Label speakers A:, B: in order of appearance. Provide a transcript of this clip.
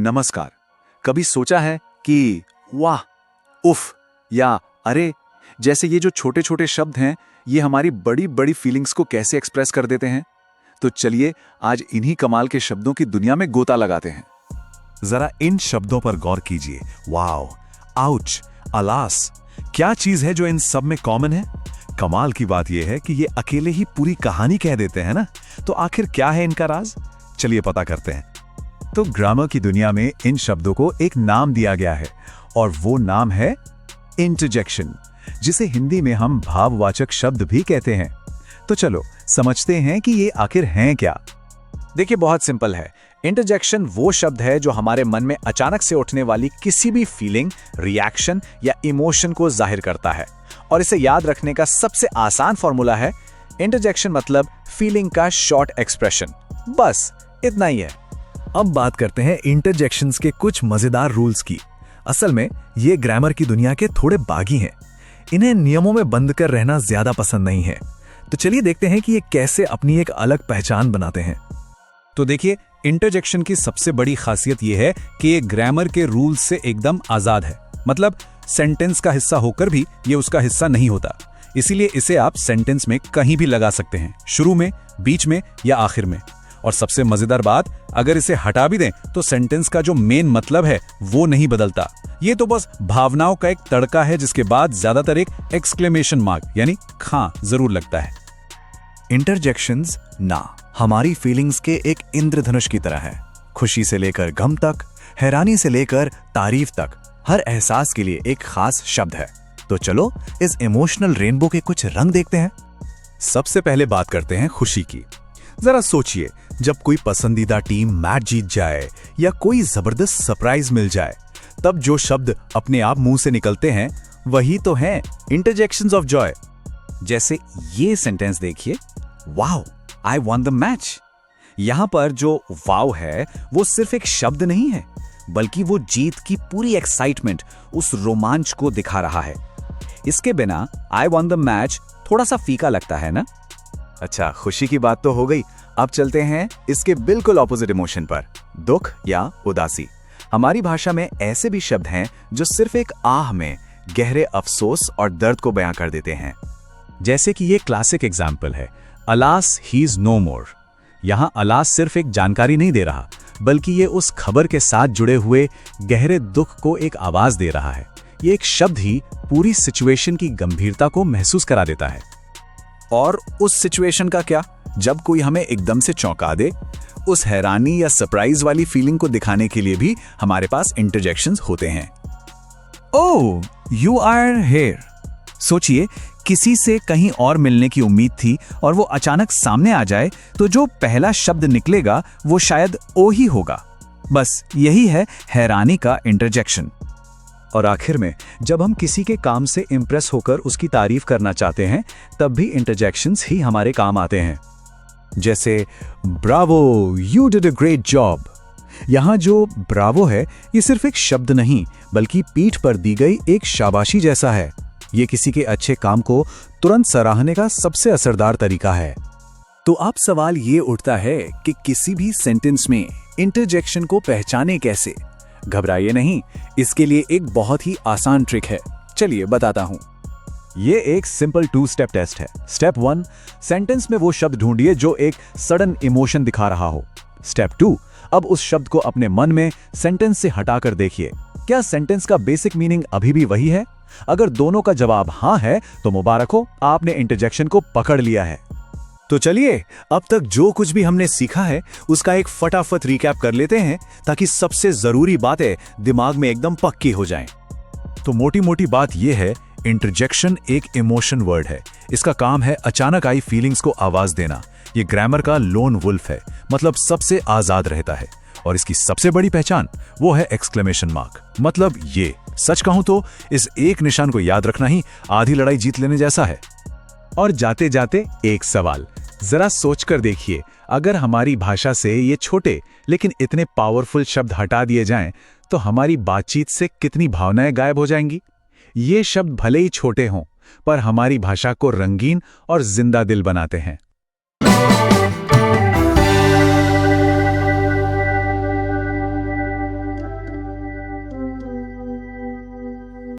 A: नमस्कार। कभी सोचा है कि वाह, उफ या अरे जैसे ये जो छोटे छोटे शब्द हैं ये हमारी बड़ी बड़ी फीलिंग्स को कैसे एक्सप्रेस कर देते हैं? तो चलिए आज इन्हीं कमाल के शब्दों की दुनिया में गोता लगाते हैं।
B: जरा इन शब्दों पर गौर कीजिए। वाओ, आउच, अलास, क्या चीज है जो इन सब में कॉमन है? कमाल की बात यह है कि ये अकेले ही पूरी कहानी कह देते हैं ना। तो आखिर क्या है इनका राज? चलिए पता करते हैं। तो ग्रामर की दुनिया में इन शब्दों को एक नाम दिया गया है और वो नाम है इंटरजेक्शन, जिसे हिंदी में हम भाववाचक शब्द भी कहते हैं। तो चलो समझते हैं कि ये आखिर हैं क्या।
A: देखिए बहुत सिंपल है। इंटरजेक्शन वो शब्द है जो हमारे मन में अचानक से उठने वाली किसी भी फीलिंग, रिएक्शन या इमोशन को जाहिर करता है। और इसे याद रखने का सबसे आसान फॉर्मूला है इंटरजेक्शन मतलब फीलिंग का शॉर्ट एक्सप्रेशन। बस इतना ही है।
B: अब बात करते हैं इंटरजेक्शंस के कुछ मजेदार रूल्स की। असल में ये ग्रामर की दुनिया के थोड़े बागी हैं। इन्हें नियमों में बंद कर रहना ज्यादा पसंद नहीं है। तो चलिए देखते हैं कि ये कैसे अपनी एक अलग पहचान बनाते हैं।
C: तो देखिए, इंटरजेक्शन की सबसे बड़ी खासियत यह है कि ये ग्रामर के रूल्स से एकदम आजाद है। मतलब सेंटेंस का हिस्सा होकर भी ये उसका हिस्सा नहीं होता। इसीलिए इसे आप सेंटेंस में कहीं भी लगा सकते हैं, शुरू में, बीच में या आखिर में। और सबसे मजेदार बात, अगर इसे हटा भी दें तो सेंटेंस का जो मेन मतलब है वो नहीं बदलता। ये तो बस भावनाओं का एक तड़का है जिसके बाद ज्यादातर एक एक्सक्लेमेशन मार्क यानी खां जरूर लगता है।
B: इंटरजेक्शंस ना हमारी फीलिंग्स के एक इंद्रधनुष की तरह है। खुशी से लेकर गम तक, हैरानी से लेकर तारीफ तक, हर एहसास के लिए एक खास शब्द है। तो चलो इस इमोशनल रेनबो के कुछ रंग देखते हैं। सबसे पहले बात करते हैं खुशी की। जरा सोचिए, जब कोई पसंदीदा टीम मैच जीत जाए या कोई जबरदस्त सरप्राइज मिल जाए, तब जो शब्द अपने आप मुंह से निकलते हैं वही तो हैं इंटरजेक्शंस ऑफ जॉय।
A: जैसे ये सेंटेंस देखिए, wow, I won the match. यहां पर जो वाओ है वो सिर्फ एक शब्द नहीं है, बल्कि वो जीत की पूरी एक्साइटमेंट, उस रोमांच को दिखा रहा है। इसके बिना आई वॉन द मैच थोड़ा सा फीका लगता है ना। अच्छा, खुशी की बात तो हो गई। अब चलते हैं इसके बिल्कुल ऑपोजिट इमोशन पर, दुख या उदासी। हमारी भाषा में ऐसे भी शब्द हैं जो सिर्फ एक आह में गहरे अफसोस और दर्द को बयां कर देते हैं।
C: जैसे कि ये क्लासिक एग्जाम्पल है, अलास ही इज नो मोर। यहां अलास सिर्फ एक जानकारी नहीं दे रहा, बल्कि ये उस खबर के साथ जुड़े हुए गहरे दुख को एक आवाज दे रहा है। ये एक शब्द ही पूरी सिचुएशन की गंभीरता को महसूस करा देता है।
A: और उस सिचुएशन का क्या, जब कोई हमें एकदम से चौंका दे, उस हैरानी या सरप्राइज वाली फीलिंग को दिखाने के लिए भी हमारे पास इंटरजेक्शंस होते हैं।
C: ओह, यू आर हियर। सोचिए, किसी से कहीं और मिलने की उम्मीद थी और वो अचानक सामने आ जाए, तो जो पहला शब्द निकलेगा वो शायद ओ ही होगा। बस यही है हैरानी का इंटरजेक्शन।
A: और आखिर में जब हम किसी के काम से इंप्रेस होकर उसकी तारीफ करना चाहते हैं, तब भी इंटरजेक्शंस ही हमारे काम आते हैं। जैसे Bravo, you did a great job. यहां जो ब्रावो है ये सिर्फ एक शब्द नहीं, बल्कि पीठ पर दी गई एक शाबाशी जैसा है। ये किसी के अच्छे काम को तुरंत सराहने का सबसे असरदार तरीका है। तो अब सवाल ये उठता है कि किसी भी सेंटेंस में इंटरजेक्शन को पहचाने कैसे? घबराइए नहीं, इसके लिए एक बहुत ही आसान ट्रिक है। चलिए बताता हूं। ये एक सिंपल 2 स्टेप टेस्ट है। स्टेप 1, सेंटेंस में वो शब्द ढूंढिए जो एक सडन इमोशन दिखा रहा हो। स्टेप 2, अब उस शब्द को अपने मन में सेंटेंस से हटाकर देखिए, क्या सेंटेंस का बेसिक मीनिंग अभी भी वही है? अगर दोनों का जवाब हां है तो मुबारक हो, आपने इंटरजेक्शन को पकड़ लिया है। तो चलिए अब तक जो कुछ भी हमने सीखा है उसका एक फटाफट रिकैप कर लेते हैं, ताकि सबसे जरूरी बातें दिमाग में एकदम पक्की हो जाएं। तो मोटी मोटी बात यह है, इंटरजेक्शन एक इमोशन वर्ड है। इसका काम है अचानक आई फीलिंग्स को आवाज देना। ये ग्रामर का लोन वुल्फ है, मतलब सबसे आजाद रहता है। और इसकी सबसे बड़ी पहचान वो है एक्सक्लेमेशन मार्क। मतलब ये, सच कहूं तो इस एक निशान को याद रखना ही आधी लड़ाई जीत लेने जैसा है। और जाते जाते एक सवाल, जरा सोचकर देखिए, अगर हमारी भाषा से ये छोटे लेकिन इतने पावरफुल शब्द हटा दिए जाएं, तो हमारी बातचीत से कितनी भावनाएं गायब हो जाएंगी। ये शब्द भले ही छोटे हों, पर हमारी भाषा को रंगीन और जिंदा दिल बनाते हैं।